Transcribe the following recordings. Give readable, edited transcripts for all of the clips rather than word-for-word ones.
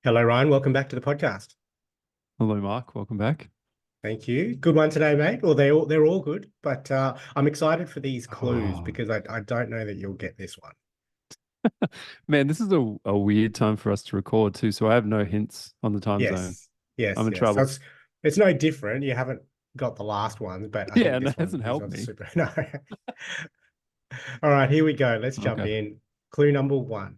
Hello, Ryan. Welcome back to the podcast. Hello, Mark. Welcome back. Thank you. Good one today, mate. Well, they're all good, but I'm excited for these clues Oh, because I don't know that you'll get this one. man, this is a weird time for us to record too, so I have no hints on the time zone. Yes, yes, I'm in yes. So trouble. it's no different. You haven't got the last ones, but I Yeah, think and that hasn't these helped ones are me. super. No. All right, here we go. Let's jump Okay. in. Clue number one.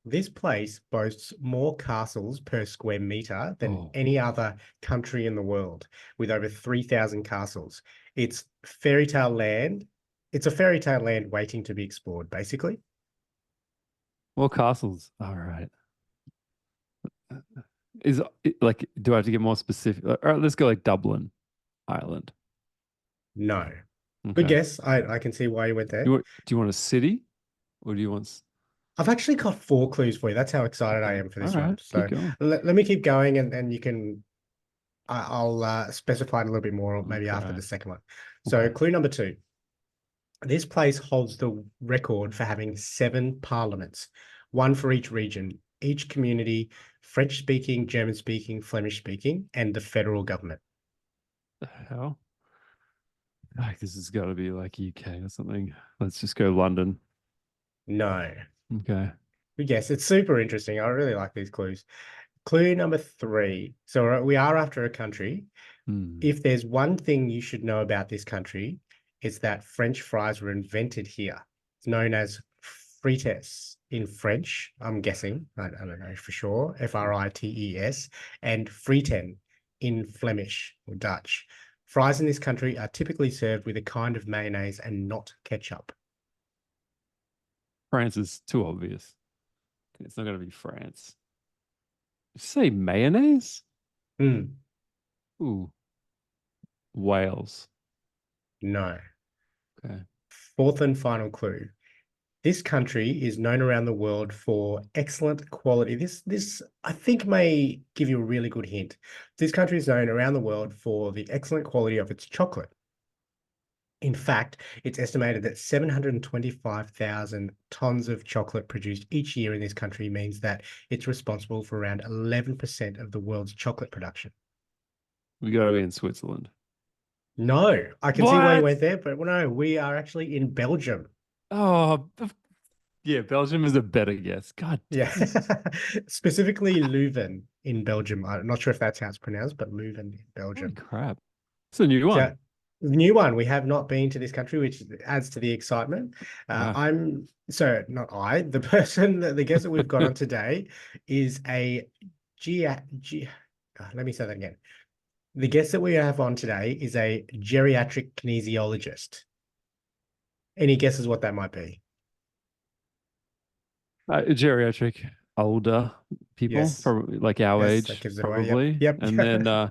This place boasts more castles per square meter than Oh, any other country in the world, with over 3,000 castles. It's fairy tale land. It's a fairy tale land waiting to be explored, basically. well, castles. All right. Is it, like, do I have to get more specific? All right, let's go like Dublin, Ireland. No. Good Okay. guess. I can see why you went there. Do you want a city or do you want? I've actually got four clues for you. That's how excited I Okay. am for All this one. right. Keep So going. let me keep going and you can, I'll specify it a little bit more maybe after Okay. the second one. So Okay. clue number two. This place holds the record for having seven parliaments, one for each region, each community, French speaking, German speaking, Flemish speaking, and the federal government. The hell? Like, this has got to be like UK or something. Let's just go London. No. Okay. Yes, it's super interesting. I really like these clues. Clue number three. So we are after a country. Hmm. If there's one thing you should know about this country, it's that French fries were invented here. It's known as frites in French, I'm guessing. I don't know for sure. Frites and frieten in Flemish or Dutch. Fries in this country are typically served with a kind of mayonnaise and not ketchup. France is too obvious. It's not going to be France. You say mayonnaise? Hmm, Ooh, Wales. no. Okay. Fourth and final clue. This country is known around the world for excellent quality. This I think may give you a really good hint. This country is known around the world for the excellent quality of its chocolate. In fact, it's estimated that 725,000 tons of chocolate produced each year in this country means that it's responsible for around 11% of the world's chocolate production. We got to be in Switzerland. No, I can see why you What? went there, but no, we are actually in Belgium. Oh, yeah, Belgium is a better guess. God Yeah, damn it. specifically Leuven in Belgium. I'm not sure if that's how it's pronounced, but Leuven in Holy Belgium. crap. It's a new So, one. new one. We have not been to this country, which adds to the excitement. Wow. Not I, the person, the guest that we've got on today is a G, G, let me say that again. The guest that we have on today is a geriatric kinesiologist. Any guesses what that might be? Geriatric, older people, Yes. probably like our Yes, that age, gives it away. Yep. probably. Yep. And then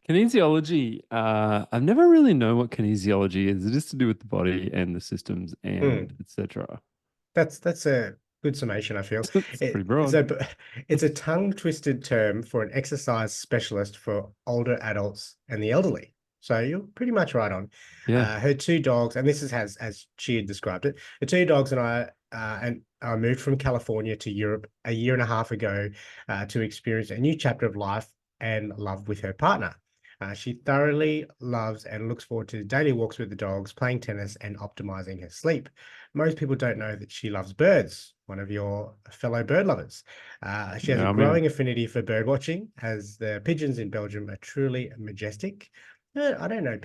kinesiology, I've never really known what kinesiology is. It is to do with the body and the systems and Hmm. etc. That's a good summation, I feel. It's It, pretty broad. so it's a tongue-twisted term for an exercise specialist for older adults and the elderly. So you're pretty much right on. Yeah. Her two dogs, and this is as she had described it. The two dogs and I moved from California to Europe a year and a half ago to experience a new chapter of life and love with her partner. She thoroughly loves and looks forward to daily walks with the dogs, playing tennis, and optimizing her sleep. Most people don't know that she loves birds, one of your fellow bird lovers. She has a Yeah, I'm in. growing affinity for bird watching, as the pigeons in Belgium are truly majestic. I don't know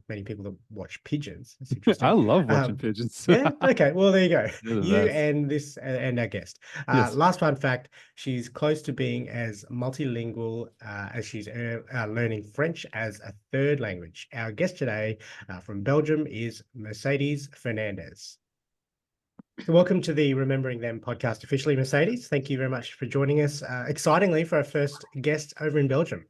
many people that watch pigeons. That's I interesting. love watching Um, pigeons. yeah, okay. Well, there you go. They're the You best. and this and our guest. Yes. Last fun fact: she's close to being as multilingual as she's learning French as a third language. Our guest today from Belgium is Mercedes Fernandez. So welcome to the Remembering Them podcast officially, Mercedes. Thank you very much for joining us, excitingly, for our first guest over in Belgium.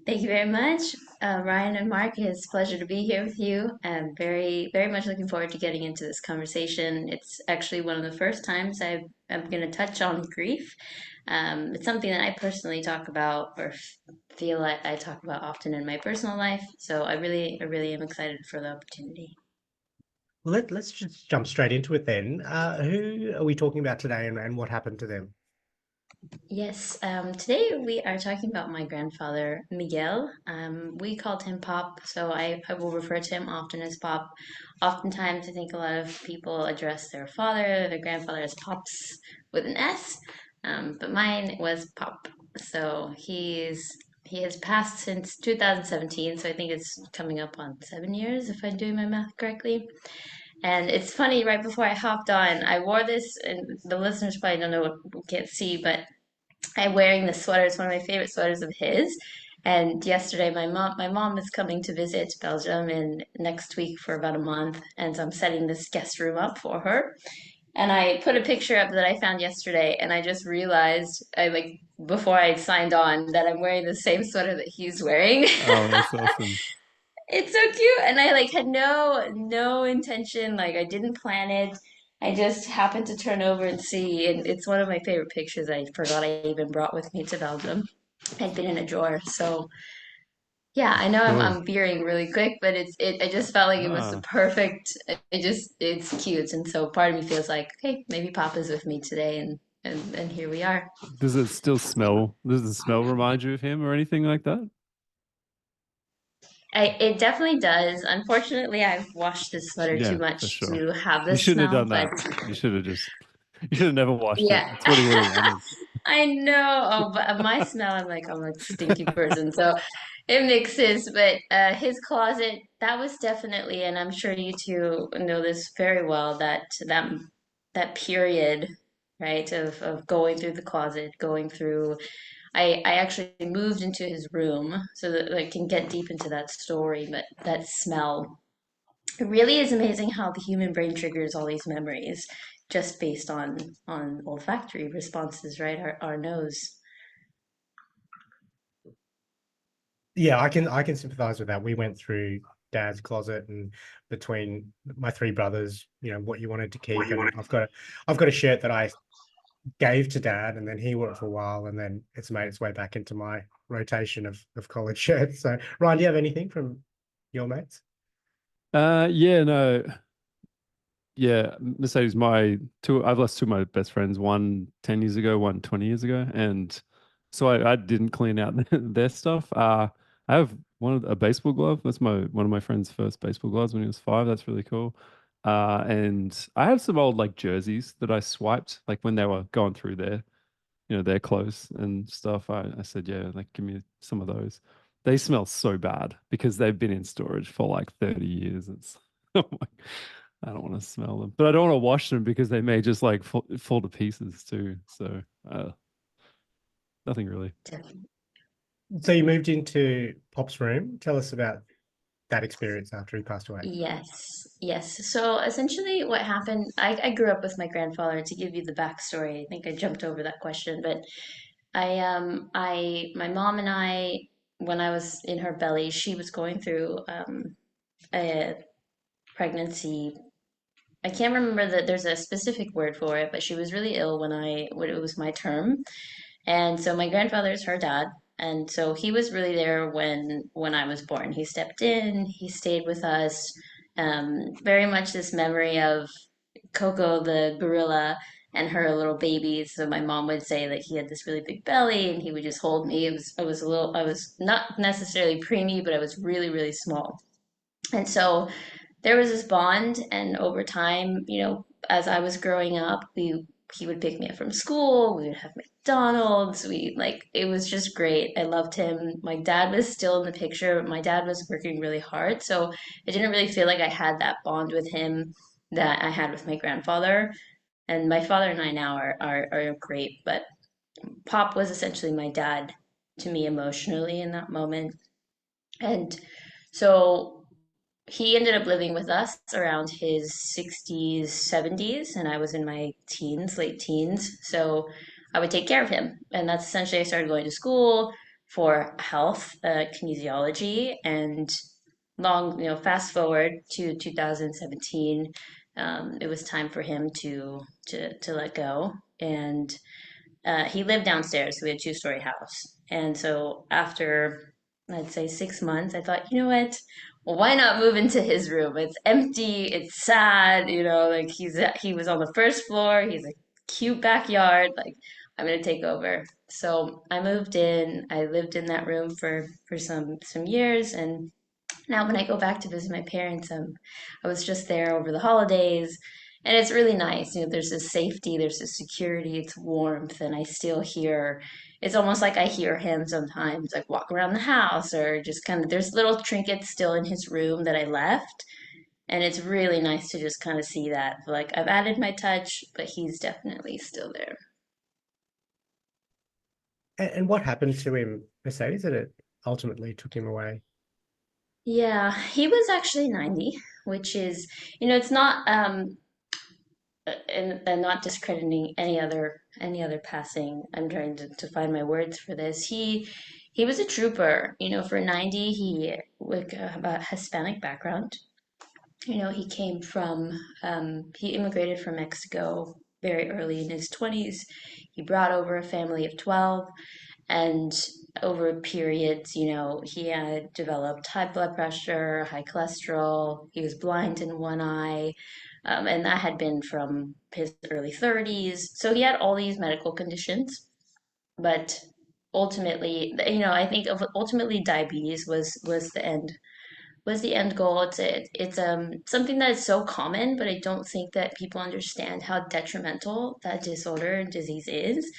Thank you very much, Ryan and Mark. It's a pleasure to be here with you. I'm very, very much looking forward to getting into this conversation. It's actually one of the first times I'm going to touch on grief. It's something that I personally talk about or feel like I talk about often in my personal life. So I really am excited for the opportunity. Let's just jump straight into it then. Who are we talking about today and what happened to them? Yes, today we are talking about my grandfather, Miguel. We called him Pop, so I will refer to him often as Pop. Oftentimes, I think a lot of people address their father, their grandfather, as Pops with an S, but mine was Pop. So he has passed since 2017, so I think it's coming up on 7 years if I'm doing my math correctly. And it's funny, right before I hopped on, I wore this, and the listeners probably don't know what can't see, but I'm wearing this sweater. It's one of my favorite sweaters of his. And yesterday, my mom is coming to visit Belgium in next week for about a month, and so I'm setting this guest room up for her. And I put a picture up that I found yesterday, and I just realized, I like before I signed on, that I'm wearing the same sweater that he's wearing. Oh, that's awesome. It's so cute, and I like had no intention, like I didn't plan it. I just happened to turn over and see, and it's one of my favorite pictures. I forgot I even brought with me to Belgium. Had been in a drawer, so yeah, I know Cool. I'm veering really quick, but it. I just felt like it was the Ah, perfect. It's cute, and so part of me feels like, okay, maybe Papa's with me today, and here we are. does it still smell? Does the smell remind you of him or anything like that? It definitely does. Unfortunately, I've washed this sweater too Yeah, for much sure. to have You this shouldn't have smell, done but that. You should have just, you should have never washed it. yeah. That's what he would have wanted. I know. Oh, but my smell, I'm like stinky person. So it mixes, but his closet, that was definitely, and I'm sure you two know this very well, that period, right, of going through the closet, going through I actually moved into his room so that I can get deep into that story, but that smell. It really is amazing how the human brain triggers all these memories just based on olfactory responses, right? Our nose. Yeah, I can sympathize with that. We went through dad's closet and between my three brothers, what you wanted to keep. And I've got a shirt that I gave to dad and then he wore it for a while and then it's made its way back into my rotation of college shirts. So Ryan, do you have anything from your mates? Yeah, no, yeah, Mercedes, I've lost two of my best friends, one 10 years ago, one 20 years ago. And so I didn't clean out their stuff. I have a baseball glove. That's one of my friend's first baseball gloves when he was 5. That's really cool. And I have some old like jerseys that I swiped, like when they were going through their clothes and stuff. I said, yeah, like give me some of those. They smell so bad because they've been in storage for like 30 years. It's oh my, I don't want to smell them, but I don't want to wash them because they may just like fall to pieces too. So nothing really. So you moved into Pop's room. Tell us about that experience after he passed away. Yes, yes. So essentially, what happened, I grew up with my grandfather. To give you the backstory, I think I jumped over that question, but my mom and I, when I was in her belly, she was going through a pregnancy. I can't remember that there's a specific word for it, but she was really ill when it was my term. And so my grandfather is her dad, and so he was really there when I was born. He stepped in, he stayed with us. Very much this memory of Coco the gorilla and her little babies. So my mom would say that he had this really big belly, and he would just hold me. I was not necessarily preemie, but I was really small. And so there was this bond, and over time, as I was growing up, we he would pick me up from school. We would have McDonald's. We like it was just great. I loved him. My dad was still in the picture, but my dad was working really hard, so I didn't really feel like I had that bond with him that I had with my grandfather. And my father and I now are great, but Pop was essentially my dad to me emotionally in that moment. And so he ended up living with us around his 60s, 70s, and I was in my teens, late teens. So I would take care of him. And that's essentially, I started going to school for health, kinesiology, and fast forward to 2017, it was time for him to let go. And he lived downstairs, so we had a two-story house. And so after, I'd say 6 months, I thought, you know what? Well, why not move into his room? It's empty, it's sad, like he was on the first floor, he's a cute backyard. Like, I'm gonna take over. So I moved in. I lived in that room for some years, and now when I go back to visit my parents, I was just there over the holidays, and it's really nice. You know, there's this safety, there's this security, it's warmth, and I still hear. It's almost like I hear him sometimes, like walk around the house, or just kind of. There's little trinkets still in his room that I left, and it's really nice to just kind of see that. Like I've added my touch, but he's definitely still there. And what happened to him, Mercedes, that it ultimately took him away? Yeah, he was actually 90, which is, it's not and not discrediting any other passing. I'm trying to find my words for this. He was a trooper. For 90, he with a Hispanic background. He came from he immigrated from Mexico very early in his 20s. He brought over a family of 12, and over periods, he had developed high blood pressure, high cholesterol. He was blind in one eye, and that had been from his early 30s. So he had all these medical conditions, but ultimately, I think ultimately diabetes was the end goal. It's something that is so common, but I don't think that people understand how detrimental that disorder and disease is.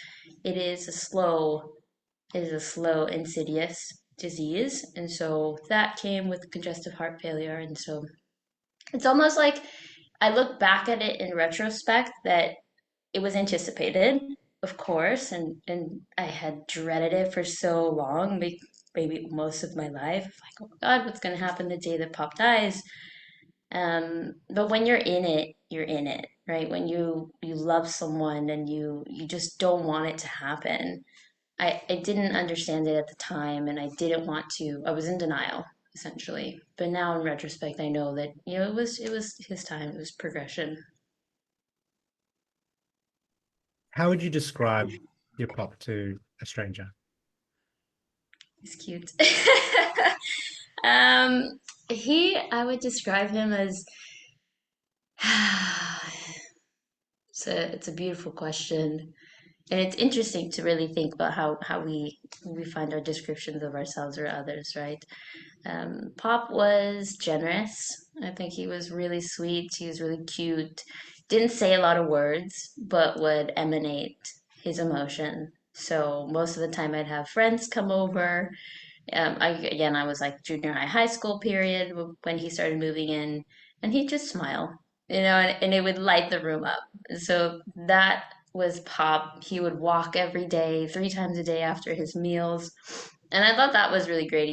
It is a slow it is a slow, insidious disease. And so that came with congestive heart failure. And so it's almost like I look back at it in retrospect that it was anticipated, of course, and I had dreaded it for so long, maybe most of my life. Like, oh my God, what's going to happen the day that Pop dies? But when you're in it, you're in it, right? When you love someone and you just don't want it to happen. I didn't understand it at the time, and I didn't want to. I was in denial, essentially. But now in retrospect, I know that, it was his time, it was progression. How would you describe your pop to a stranger? He's cute. um I would describe him as it's a beautiful question. And it's interesting to really think about how we find our descriptions of ourselves or others, right? Pop was generous. I think he was really sweet. He was really cute. Didn't say a lot of words, but would emanate his emotion. So most of the time, I'd have friends come over. I was like junior high, high school period when he started moving in, and he'd just smile, and it would light the room up. So that was Pop. He would walk every day, 3 times a day after his meals. And I thought that was really great.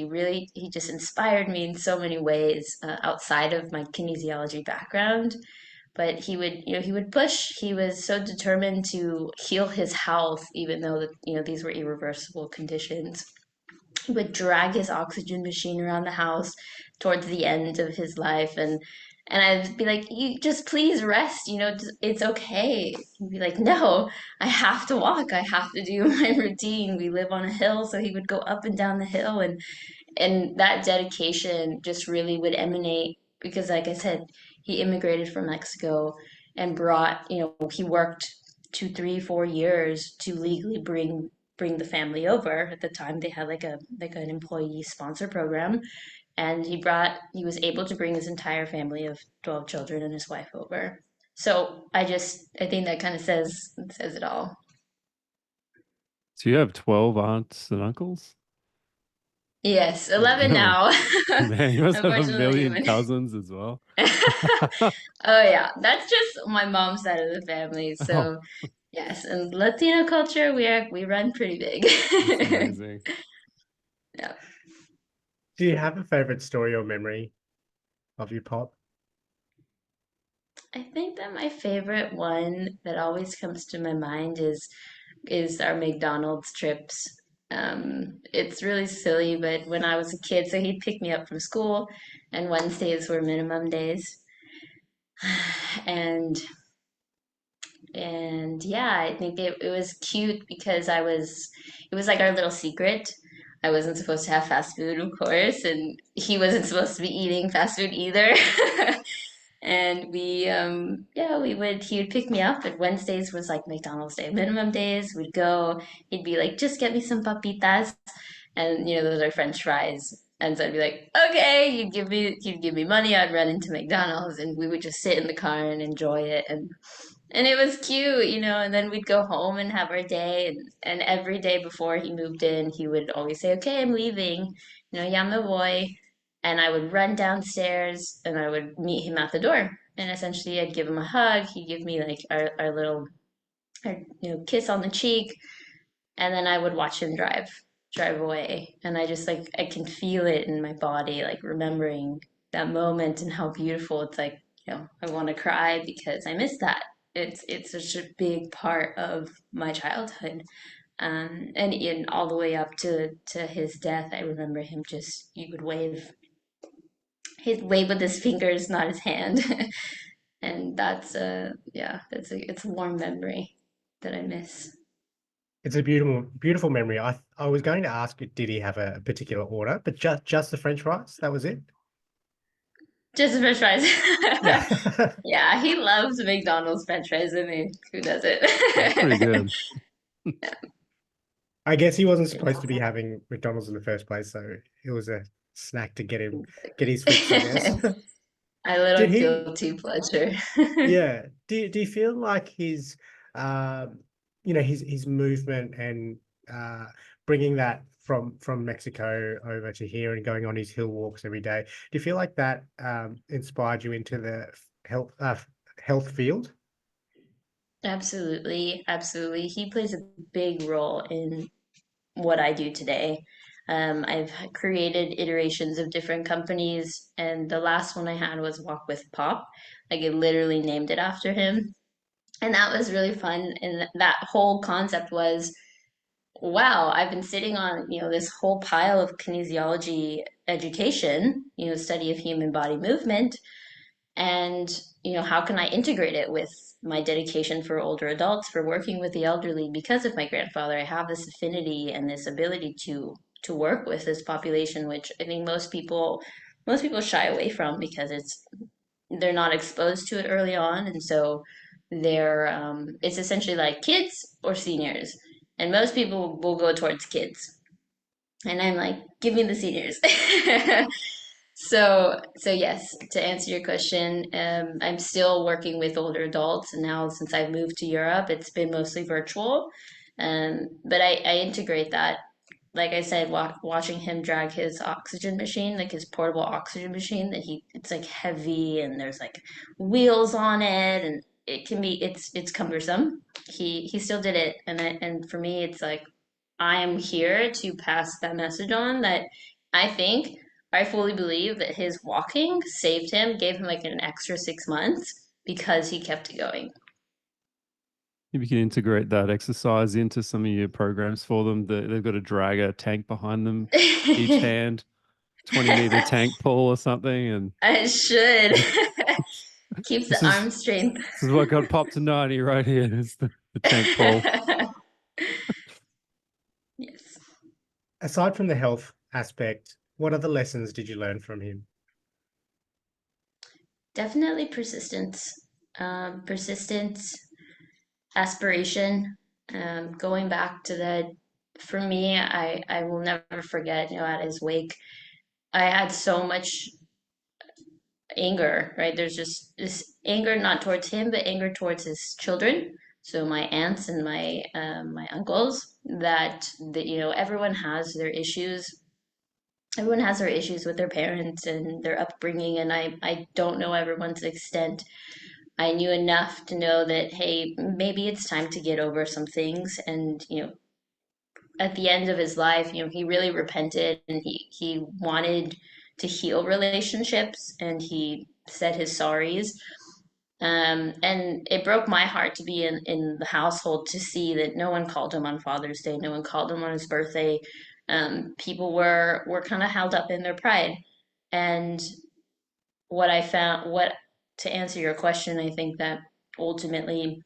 He just inspired me in so many ways outside of my kinesiology background. But he would push. He was so determined to heal his health, even though these were irreversible conditions. He would drag his oxygen machine around the house towards the end of his life, and I'd be like, "You just please rest, it's okay." He'd be like, "No, I have to walk. I have to do my routine. We live on a hill," so he would go up and down the hill, and that dedication just really would emanate because, like I said, he immigrated from Mexico and he worked 2, 3, 4 years to legally bring the family over. At the time, they had like an employee sponsor program, and he was able to bring his entire family of 12 children and his wife over. So I think that kind of says it all. So you have 12 aunts and uncles? Yes, 11 Oh, now. man, you must have a Unfortunately, million cousins as well. Oh yeah, that's just my mom's side of the family. Oh, So yes, in Latino culture, we run pretty that's big. amazing. Yeah. Do you have a favorite story or memory of your pop? I think that my favorite one that always comes to my mind is our McDonald's trips. It's really silly, but when I was a kid, so he'd pick me up from school, and Wednesdays were minimum days, and yeah, I think it was cute because it was like our little secret. I wasn't supposed to have fast food, of course, and he wasn't supposed to be eating fast food either. And he would pick me up, and Wednesdays was like McDonald's day minimum days. We'd go, he'd be like, just get me some papitas. And those are French fries. And so I'd be like, okay, he'd give me money, I'd run into McDonald's, and we would just sit in the car and enjoy it. And it was cute, and then we'd go home and have our day. And every day before he moved in, he would always say, okay, I'm leaving, ya me voy. And I would run downstairs and I would meet him at the door. And essentially, I'd give him a hug. He'd give me like our little, kiss on the cheek. And then I would watch him drive away. And I just like, I can feel it in my body, like remembering that moment and how beautiful it's like, I want to cry because I miss that. It's such a big part of my childhood. And in all the way up to his death, I remember him just, he would wave. He'd wave with his fingers, not his hand. And it's a warm memory that I miss. It's a beautiful, beautiful memory. I was going to ask, did he have a particular order, but just the French fries, that was it? Just the French fries. Yeah. Yeah, he loves McDonald's French fries. I mean, who does it? That's pretty good. I guess he wasn't supposed to be having McDonald's in the first place, so it was a snack to get his fix, I guess. A Did little he, guilty pleasure. yeah. Do you feel like his his movement and uh bringing that from Mexico over to here and going on his hill walks every day, do you feel like that inspired you into the health field? Absolutely, absolutely. He plays a big role in what I do today. I've created iterations of different companies, and the last one I had was Walk with Pop. Like, it literally named it after him. And that was really fun. And that whole concept was, wow, I've been sitting on, this whole pile of kinesiology education, study of human body movement. And, how can I integrate it with my dedication for older adults, for working with the elderly? Because of my grandfather, I have this affinity and this ability to work with this population, which I think most people shy away from because they're not exposed to it early on, and so it's essentially like kids or seniors, and most people will go towards kids, and I'm like, give me the seniors. So yes, to answer your question, I'm still working with older adults, and now since I've moved to Europe, it's been mostly virtual. But I integrate that. Like I said, watching him drag his oxygen machine, like his portable oxygen machine, it's like heavy and there's like wheels on it, and it's cumbersome. He still did it, and for me, it's like I am here to pass that message on, that I think I fully believe that his walking saved him, gave him like an extra 6 months because he kept it going. If you can integrate that exercise into some of your programs for them, they've got to drag a tank behind them, each hand, 20-meter tank pull or something. And I should. Keeps this the is arm strength. this is what got popped to 90 right here. Is the tank pull. Yes. Aside from the health aspect, what other lessons did you learn from him? Definitely persistence. Persistence, aspiration. Going back to for me, I will never forget, at his wake, I had so much anger, right? There's just this anger not towards him, but anger towards his children. So my aunts and my uncles, that everyone has their issues. Everyone has their issues with their parents and their upbringing, and I don't know everyone's extent. I knew enough to know that, hey, maybe it's time to get over some things. And at the end of his life, he really repented, and he wanted to heal relationships, and he said his sorries. And it broke my heart to be in the household to see that no one called him on Father's Day, no one called him on his birthday. People were kind of held up in their pride. And what I found, what to answer your question, I think that ultimately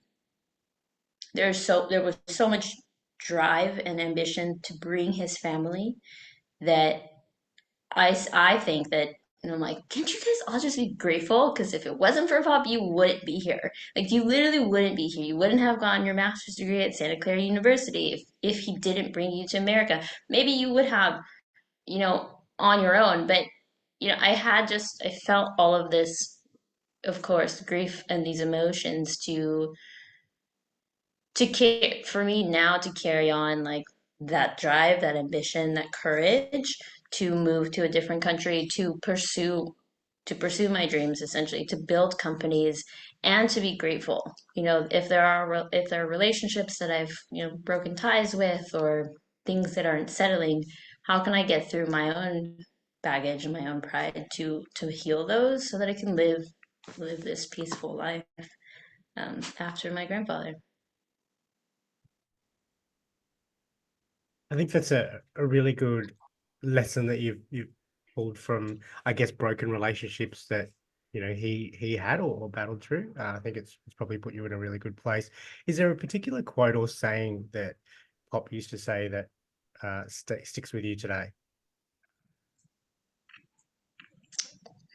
there was so much drive and ambition to bring his family, that I think that And I'm like, can't you guys all just be grateful? Because if it wasn't for Pop, you wouldn't be here. Like, you literally wouldn't be here. You wouldn't have gotten your master's degree at Santa Clara University if he didn't bring you to America. Maybe you would have, on your own. But, I felt all of this, of course, grief and these emotions for me now to carry on like that drive, that ambition, that courage to move to a different country to pursue my dreams, essentially to build companies and to be grateful. If there are relationships that I've broken ties with, or things that aren't settling, how can I get through my own baggage and my own pride to heal those so that I can live this peaceful life after my grandfather. I think that's a really good lesson that you've pulled from, I guess, broken relationships that he had or battled through. I think it's probably put you in a really good place. Is there a particular quote or saying that Pop used to say that sticks with you today?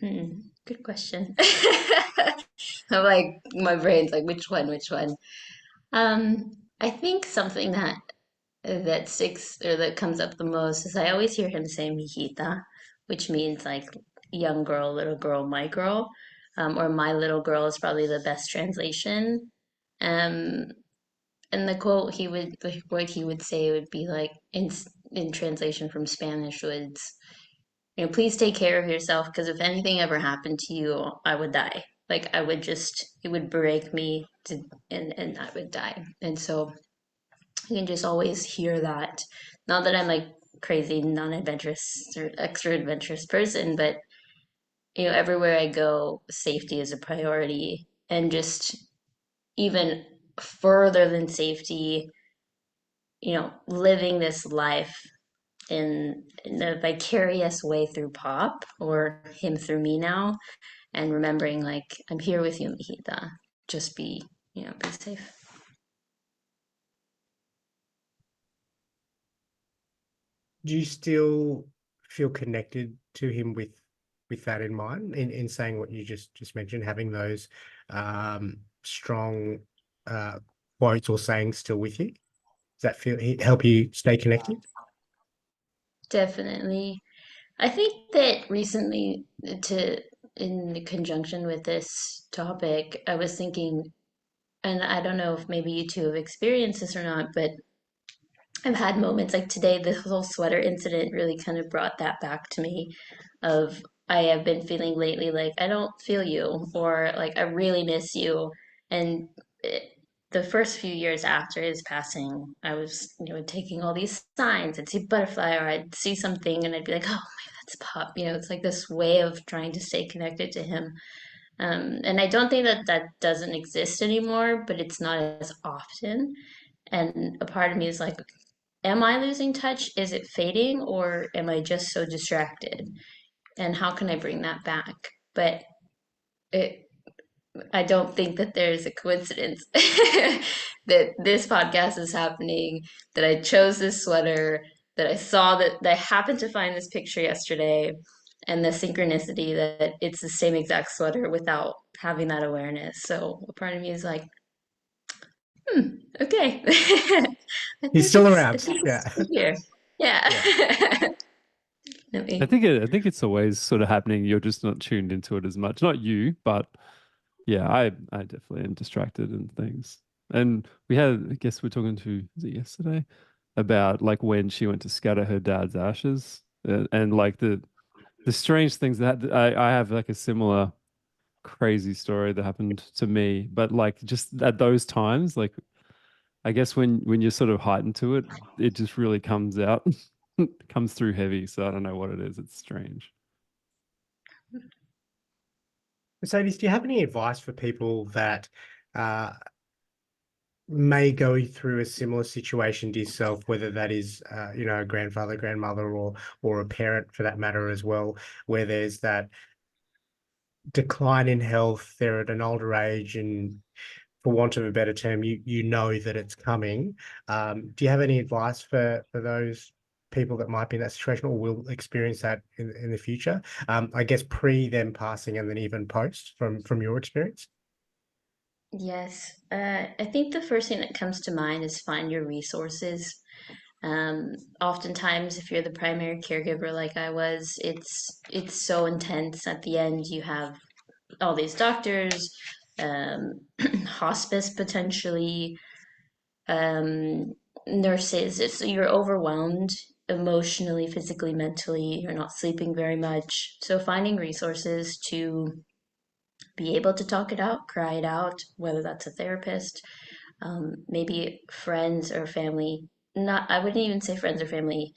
Good question. I'm like, my brain's like, which one? Which one? I think something that sticks or that comes up the most is I always hear him say mijita, which means like young girl, little girl, my girl, or my little girl is probably the best translation. Um, and what he would say would be like in translation from Spanish would, please take care of yourself because if anything ever happened to you, I would die. Like it would break me and I would die. And so you can just always hear that. Not that I'm like crazy, non-adventurous or extra adventurous person, but everywhere I go, safety is a priority. And just even further than safety, living this life in a vicarious way through Pop or him through me now, and remembering like I'm here with you, Mijita. Just be safe. Do you still feel connected to him with that in mind, in saying what you just mentioned, having those strong uh, quotes or sayings still with you? Does that help you stay connected? Definitely. I think that recently, to in conjunction with this topic, I was thinking, and I don't know if maybe you two have experienced this or not, but I've had moments like today, the whole sweater incident really kind of brought that back to me of I have been feeling lately like I don't feel you, or like I really miss you. And the first few years after his passing, I was, taking all these signs. I'd see butterfly or I'd see something and I'd be like, oh my, that's Pop. It's like this way of trying to stay connected to him. And I don't think that that doesn't exist anymore, but it's not as often. And a part of me is like, am I losing touch? Is it fading? Or am I just so distracted? And how can I bring that back? But it, I don't think that there's a coincidence that this podcast is happening, that I chose this sweater, that I saw that I happened to find this picture yesterday, and the synchronicity that it's the same exact sweater without having that awareness. So a part of me is like, okay. I He's think still it's I around. think it's Yeah. still here. Yeah. Yeah. I Definitely. think it's always sort of happening. You're just not tuned into it as much. Not you, but yeah, I definitely am distracted and things. And I guess we're talking to, was it yesterday, about like when she went to scatter her dad's ashes, and like the strange things that I have like a similar crazy story that happened to me, but like just at those times, like I guess when you're sort of heightened to it, it just really comes out, comes through heavy. So I don't know what it is. It's strange. Mercedes, do you have any advice for people that uh, may go through a similar situation to yourself, whether that is, a grandfather, grandmother, or a parent for that matter as well, where there's that decline in health, they're at an older age, and for want of a better term, you know that it's coming. Do you have any advice for those people that might be in that situation or will experience that in the future? I guess pre them passing and then even post from your experience. Yes, I think the first thing that comes to mind is find your resources. Oftentimes, if you're the primary caregiver like I was, it's so intense. At the end, you have all these doctors, um, hospice potentially, um, nurses. You're overwhelmed emotionally, physically, mentally. You're not sleeping very much. So finding resources to be able to talk it out, cry it out, whether that's a therapist, maybe friends or family. Not, I wouldn't even say friends or family,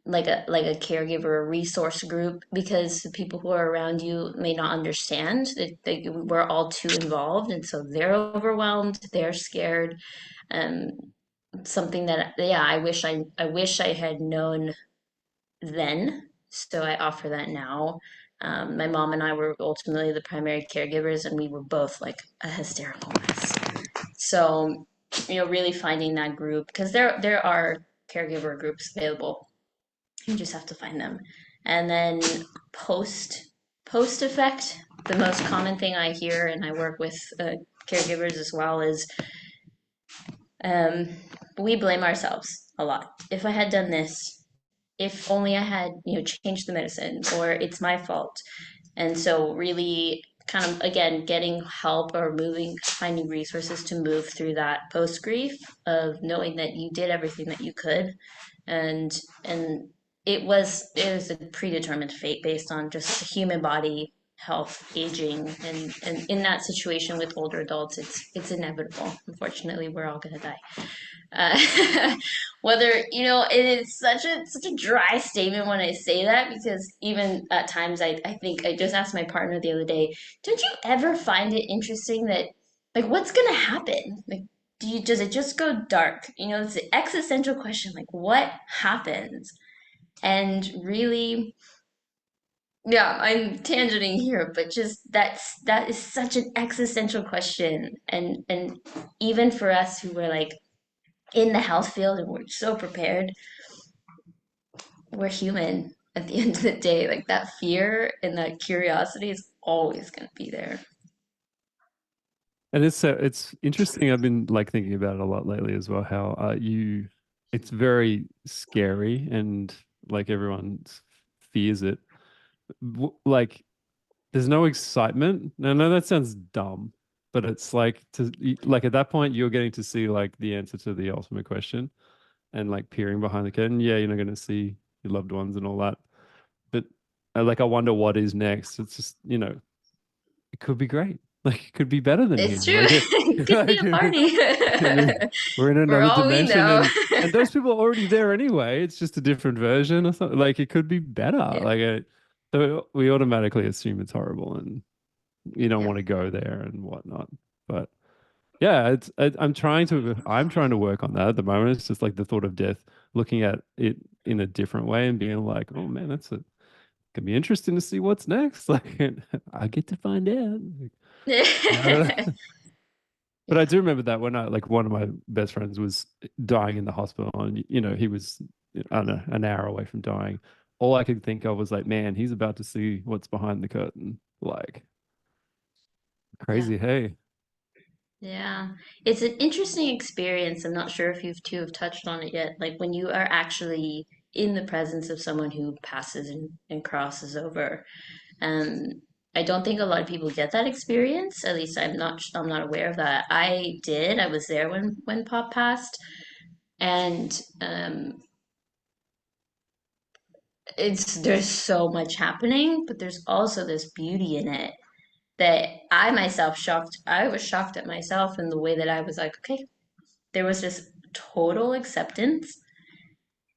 like a caregiver, a resource group, because the people who are around you may not understand that we're all too involved, and so they're overwhelmed, they're scared. Um, Something that, yeah, I wish I had known then, so I offer that now. My mom and I were ultimately the primary caregivers, and we were both like a hysterical mess. So, really finding that group, because there are caregiver groups available. You just have to find them. And then post effect, the most common thing I hear, and I work with caregivers as well, is um, we blame ourselves a lot. If I had done this, if only I had, changed the medicine, or it's my fault. And so really kind of again getting help or finding resources to move through that post grief of knowing that you did everything that you could, and it was a predetermined fate based on just the human body health aging, and in that situation with older adults it's inevitable. Unfortunately, we're all going to die. uh, Whether it is such a dry statement when I say that, because even at times I think I just asked my partner the other day, don't you ever find it interesting that, like, what's gonna happen? Like, does it just go dark? It's an existential question, like what happens? And really, yeah, I'm tangenting here, but just that is such an existential question, and even for us who were like in the health field and we're so prepared, we're human at the end of the day. Like, that fear and that curiosity is always going to be there. And it's interesting. I've been like thinking about it a lot lately as well. How it's very scary and like everyone fears it. Like there's no excitement. No, no, that sounds dumb, but it's like like at that point you're getting to see like the answer to the ultimate question, and like peering behind the curtain. Yeah, you're not going to see your loved ones and all that, but like I wonder what is next. It's just it could be great. Like it could be better than here. It's true. Like It could be a party. we're in For another all we dimension, know. and those people are already there anyway. It's just a different version or something. Like it could be better. Yeah. So we automatically assume it's horrible, and you don't Yeah. want to go there and whatnot. But yeah, I'm trying to work on that at the moment. It's just like the thought of death, looking at it in a different way and being like, oh man, could be interesting to see what's next. Like I get to find out. Like, but I do remember that when like one of my best friends was dying in the hospital, and he was, I don't know, an hour away from dying. All I could think of was like, man, he's about to see what's behind the curtain. Like Yeah. crazy, hey. Yeah. It's an interesting experience. I'm not sure if you two have touched on it yet. Like, when you are actually in the presence of someone who passes and crosses over. Um, I don't think a lot of people get that experience. At least I'm not aware of that. I did. I was there when Pop passed, and there's so much happening, but there's also this beauty in it that I was shocked at myself in the way that I was like, okay, there was this total acceptance.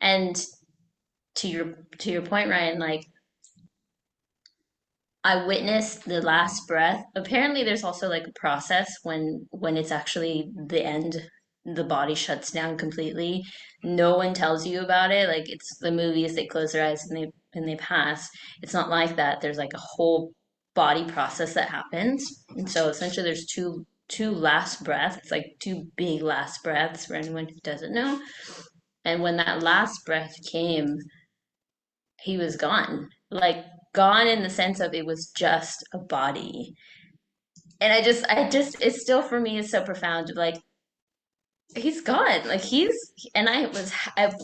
And to your point, Ryan, like, I witnessed the last breath. Apparently, there's also like a process when it's actually the end, the body shuts down completely. No one tells you about it. Like, it's the movies, they close their eyes and they pass. It's not like that. There's like a whole body process that happens. And so essentially there's two last breaths, like two big last breaths for anyone who doesn't know. And when that last breath came, he was gone. Like gone in the sense of it was just a body. And it's still for me is so profound. Like he's gone. Like and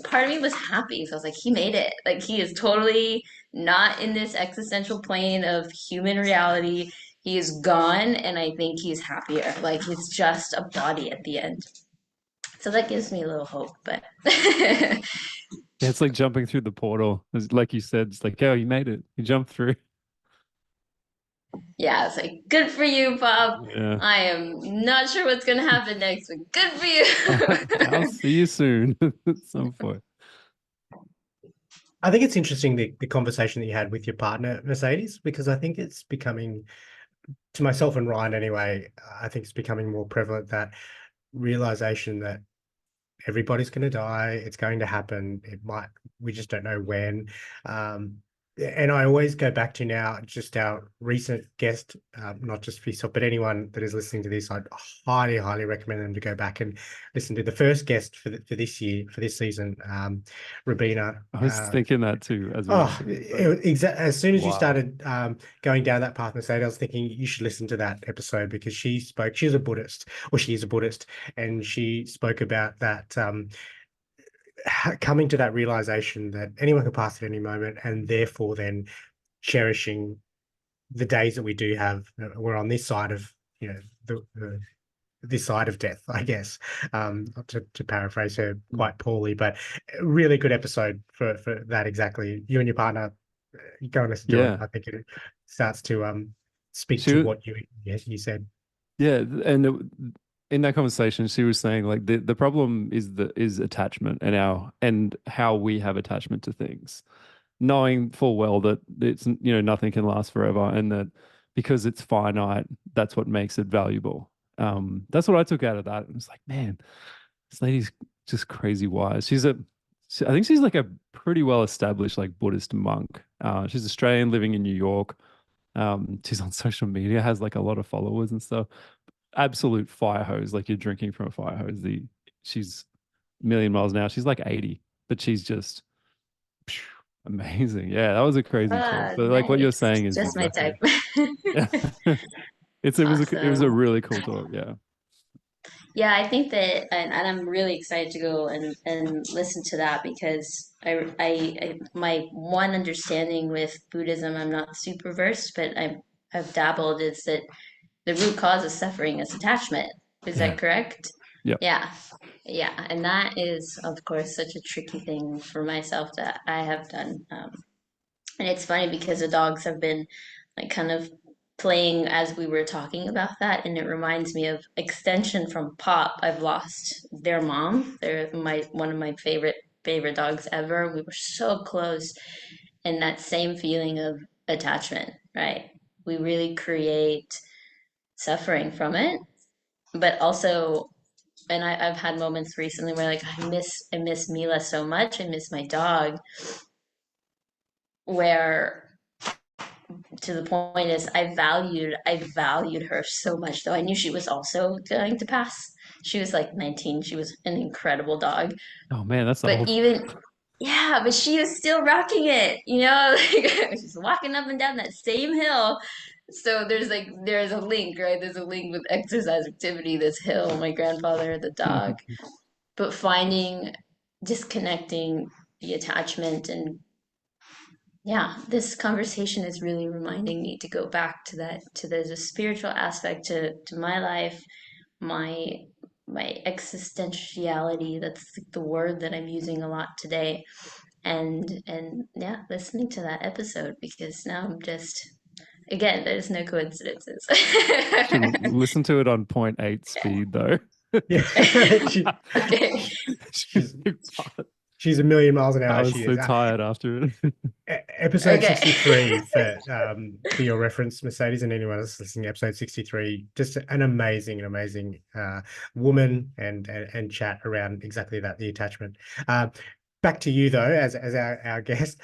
part of me was happy. So I was like, he made it. Like he is totally not in this existential plane of human reality. He is gone, and I think he's happier. Like he's just a body at the end. So that gives me a little hope. But Yeah, it's like jumping through the portal. Like you said, it's like, oh, you made it. You jumped through. yeah, it's like good for you, Bob. Yeah. I am not sure what's gonna happen next, but good for you. I'll see you soon at some point. I think it's interesting the conversation that you had with your partner, Mercedes, because I think it's becoming, to myself and Ryan anyway, I think it's becoming more prevalent, that realization that everybody's going to die. It's going to happen. We just don't know when. And I always go back to now, just our recent guest, not just for yourself, but anyone that is listening to this, I'd highly, highly recommend them to go back and listen to the first guest for this year, for this season, Rabina. I was thinking that too as we Oh, as soon as you Wow. started going down that path, Mercedes, I was thinking you should listen to that episode, because she's a Buddhist, or she is a Buddhist, and she spoke about that, coming to that realization that anyone can pass at any moment, and therefore then cherishing the days that we do have. We're on this side of, this side of death, I guess, to paraphrase her quite poorly, but a really good episode for that. Exactly. You and your partner, go and listen to it. Yeah. I think it starts to speak She to w- what you said. Yeah, and in that conversation, she was saying like the problem is attachment and how we have attachment to things, knowing full well that it's nothing can last forever, and that because it's finite, that's what makes it valuable. That's what I took out of that. It was like, man, this lady's just crazy wise. I think she's like a pretty well established like Buddhist monk. She's Australian, living in New York. She's on social media, has like a lot of followers and stuff. Absolute fire hose, like you're drinking from a fire hose. She's a million miles an hour. She's like 80, but she's just phew, amazing. Yeah, that was a crazy talk. But like what you're Nice. saying is Just my exactly. type. Yeah. It was a Awesome. really cool talk. Yeah. Yeah, I think that, and I'm really excited to go and listen to that because my one understanding with Buddhism, I'm not super versed, but I've dabbled, is that the root cause of suffering is attachment. Is Yeah. that correct? Yep. Yeah. Yeah. And that is, of course, such a tricky thing for myself that I have done. And it's funny because the dogs have been like kind of playing as we were talking about that, and it reminds me of extension from Pop. I've lost their mom. They're my one of my favorite dogs ever. We were so close, and that same feeling of attachment, right? We really create suffering from it, but also, and I've had moments recently where like I miss Mila so much. I miss my dog, where to the point is I valued her so much, though I knew she was also going to pass. She was like 19. She was an incredible dog. Oh man, that's But old. even yeah, but she was still rocking it, like she's walking up and down that same hill. So there's a link, right? There's a link with exercise activity, this hill, my grandfather, the dog. But finding disconnecting the attachment, and yeah, this conversation is really reminding me to go back to that, to there's a spiritual aspect to my life, my my existentiality. That's like the word that I'm using a lot today. And yeah, listening to that episode, because now I'm just, again, there's no coincidences. Should listen to it on 0.8 speed though. Yeah. Okay. she's she's a million miles an I hour. was She so is. tired after it. Episode Okay. 63 for your reference, Mercedes, and anyone else listening. Episode 63, just an amazing woman and chat around exactly that, the attachment. Back to you though, as our guest.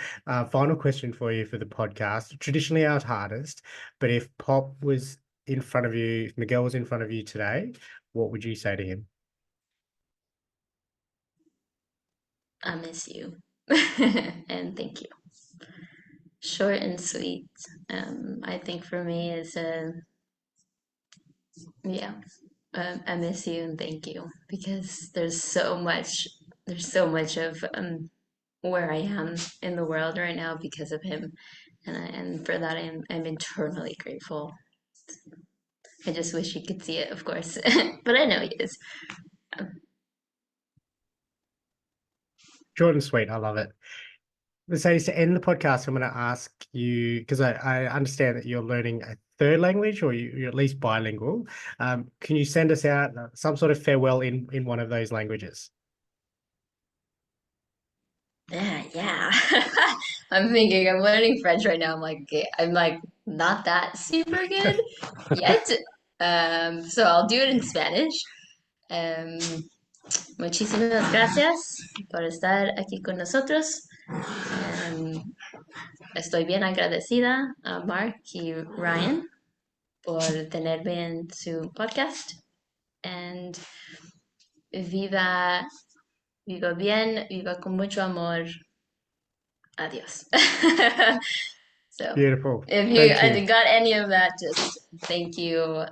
Final question for you for the podcast. Traditionally our hardest, but if Pop was in front of you, if Miguel was in front of you today, what would you say to him? I miss you. And thank you. Short and sweet. I think for me is yeah, I miss you and thank you because there's so much of where I am in the world right now because of him, and for that I'm eternally grateful. I just wish he could see it, of course, but I know he is. Short and sweet. I love it. Mercedes, to end the podcast, I'm going to ask you, because I understand that you're learning a third language or you're at least bilingual. Can you send us out some sort of farewell in one of those languages? Yeah. I'm thinking I'm learning French right now. I'm like, okay, I'm like not that super good yet. So I'll do it in Spanish. Um, Muchísimas gracias por estar aquí con nosotros. Estoy bien agradecida a Mark y Ryan por tenerme en su podcast. And viva, viva bien, viva con mucho amor. Adios. So Beautiful. if you Thank you. got any of that, just thank you.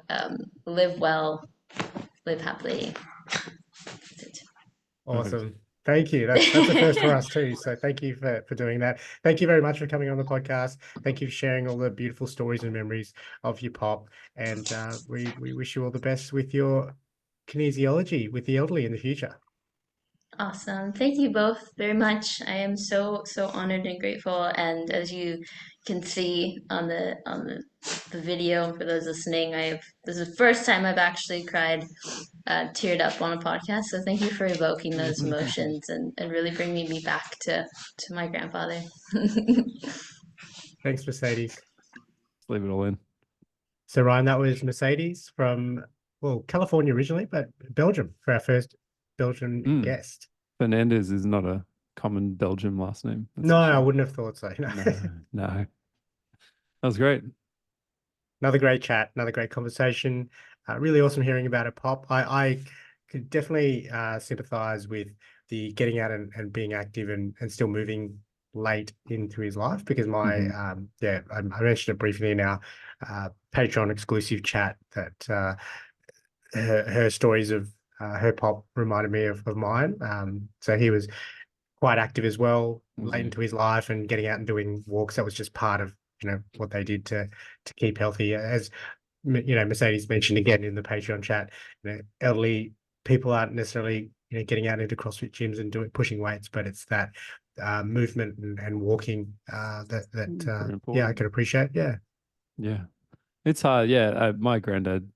Live well, live happily. That's it. Awesome. Thank you. That's a first for us too. So thank you for doing that. Thank you very much for coming on the podcast. Thank you for sharing all the beautiful stories and memories of your pop. And we wish you all the best with your kinesiology with the elderly in the future. Awesome. Thank you both very much. I am so honored and grateful. And as you can see on the video, for those listening, this is the first time I've actually cried, teared up on a podcast. So thank you for evoking those emotions and really bringing me back to my grandfather. Thanks, Mercedes. Let's leave it all in. So Ryan, that was Mercedes from, well, California originally, but Belgium for our first Belgian guest. Fernandez is not a common Belgian last name. No, I wouldn't have thought so. No. No. That was great. Another great chat, another great conversation. Really awesome hearing about it, Pop. I could definitely sympathize with the getting out and being active and still moving late into his life because my I mentioned it briefly in our Patreon exclusive chat that her stories of her pop reminded me of mine. So he was quite active as well late into his life and getting out and doing walks. That was just part of what they did to keep healthy. As Mercedes mentioned again in the Patreon chat, elderly people aren't necessarily getting out into CrossFit gyms and pushing weights, but it's that movement and walking that I can appreciate. Yeah, it's hard. My granddad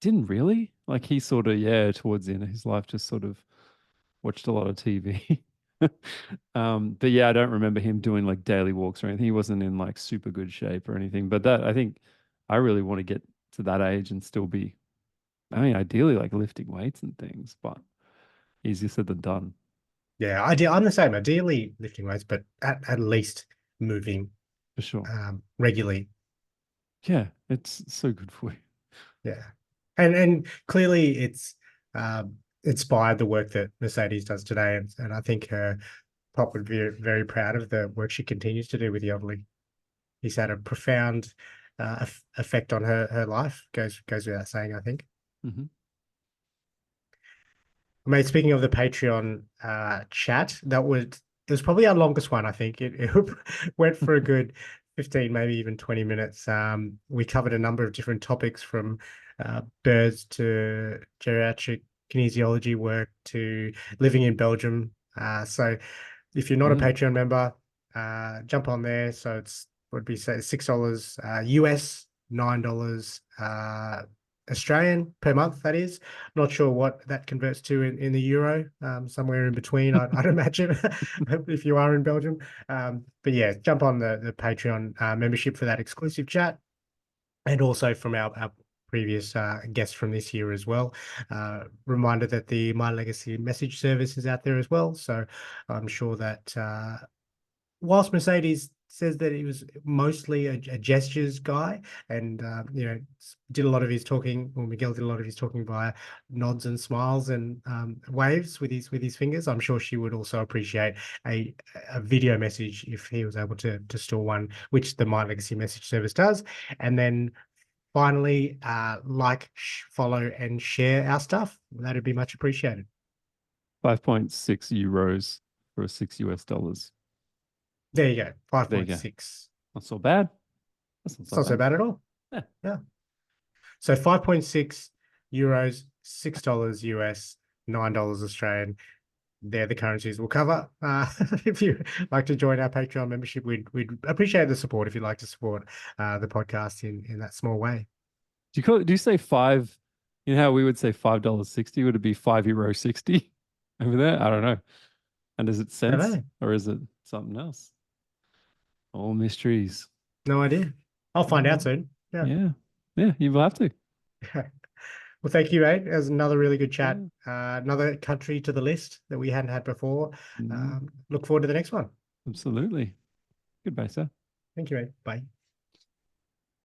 didn't really like, he sort of towards the end of his life just sort of watched a lot of TV. But I don't remember him doing like daily walks or anything. He wasn't in like super good shape or anything. But I think I really want to get to that age and still be, I mean, ideally like lifting weights and things, but easier said than done. Yeah, I'm the same. Ideally lifting weights, but at least moving For sure. regularly. Yeah, it's so good for you. Yeah, and clearly it's inspired the work that Mercedes does today, and I think Pop would be very proud of the work she continues to do with the elderly. He's had a profound effect on her life. Goes without saying, I think. Mate, speaking of the Patreon chat, it was probably our longest one. I think it went for a good 15, maybe even 20 minutes. We covered a number of different topics from birds to geriatric kinesiology work to living in Belgium. So if you're not a Patreon member, jump on there. So it's what we say $6 US, $9 Australian per month, that is. Not sure what that converts to in the euro, somewhere in between, I'd imagine, if you are in Belgium. But yeah, jump on the Patreon membership for that exclusive chat. And also from our previous guests from this year as well. Reminder that the My Legacy message service is out there as well. So I'm sure that whilst Mercedes says that he was mostly a gestures guy, and did a lot of his talking, or Miguel did a lot of his talking via nods and smiles and waves with his fingers. I'm sure she would also appreciate a video message if he was able to store one, which the My Legacy message service does. And then finally, like, follow, and share our stuff. That'd be much appreciated. 5.6 euros for $6. There you go. There you go. 5.6. Not so bad. That's It's not so bad at all. Yeah. Yeah. So 5.6 euros, $6 US, $9 Australian. They're the currencies we'll cover. If you'd like to join our Patreon membership, we'd appreciate the support if you'd like to support the podcast in that small way. Do you say five? You know how we would say $5.60? Would it be €5.60 over there? I don't know. And is it cents know. or is it something else? All mysteries. No idea. I'll find out soon. Yeah. You will have to. Well, thank you, mate. It was another really good chat. Another country to the list that we hadn't had before. Look forward to the next one. Absolutely. Goodbye, sir. Thank you, mate. Bye.